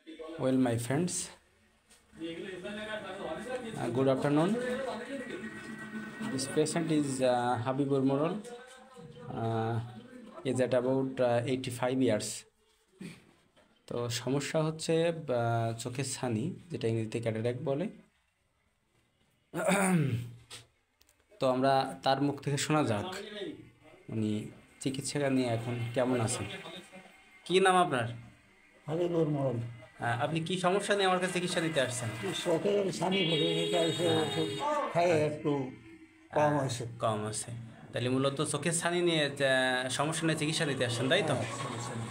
Well, my friends, good afternoon. This patient is Habibur Moral. Is at about 85 years. তো সমস্যা হচ্ছে চোখের ছানি, যেটা ইংরেজিতে ক্যাটারাক্ট বলে। তো আমরা তার মুখ থেকে শোনা যাক উনি চিকিৎসা নিয়ে এখন কেমন আছেন। কি নাম আপনার? হাবিবুর মোড়ল। আপনি কি সমস্যা নিয়ে আমার কাছে চিকিৎসা নিতে আসছেন? চোখের ছানি পড়ে যেটা খাই একটু কম হয়েছে। কম আছে, তাহলে মূলত চোখের ছানি নিয়ে সমস্যা নিয়ে চিকিৎসা নিতে আসছেন, তাই তো?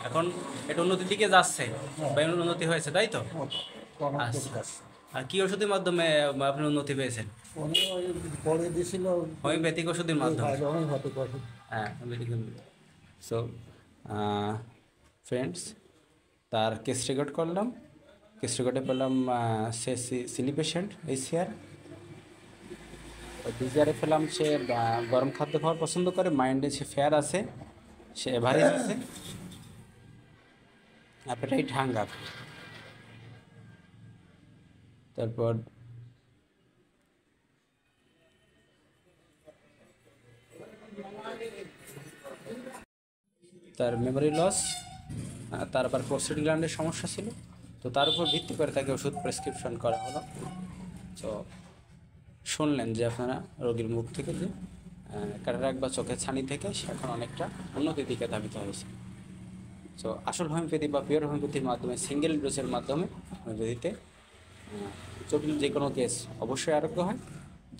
এখন এটা উন্নতির দিকে যাচ্ছে বা উন্নতি হয়েছে, তাই তো? আর কি ওষুধের মাধ্যমে আপনি উন্নতি পেয়েছেন? উনি ওই পড়ে দিয়েছিল হোমিওপ্যাথিক ওষুধের মাধ্যমে। হোমিওপ্যাথিক ওষুধ। হ্যাঁ, হোমিওপ্যাথিক। সো ফ্রেন্ডস, তার কেস রেকর্ড করলাম। কেস রেকর্ডে পেলাম সে সিলি পেশেন্ট এইচসিআর। ডিজিআরে পেলাম সে গরম খাদ্য খাওয়ার পছন্দ করে, মাইন্ডে সে ফেয়ার আছে, সে এভারেজ আছে, অ্যাপেটাইট হাঙ্গার। তারপর তার মেমোরি লস, তার আবার প্রস্টেট গ্ল্যান্ডের সমস্যা ছিল। তো তার উপর ভিত্তি করে তাকে ওষুধ প্রেসক্রিপশন করা হলো। তো শুনলেন যে আপনারা রোগীর মুখ থেকে যে ক্যাটারাক্ট বা চোখের ছানি থেকে সে এখন অনেকটা উন্নতির দিকে ধাবিত হয়েছে। তো আসল হোমিওপ্যাথি বা পিওর হোমিওপ্যাথির মাধ্যমে, সিঙ্গেল ডোজের মাধ্যমে হোমিওপ্যাথিতে জটিল যে কোনো কেস অবশ্যই আরোগ্য হয়।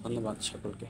ধন্যবাদ সকলকে।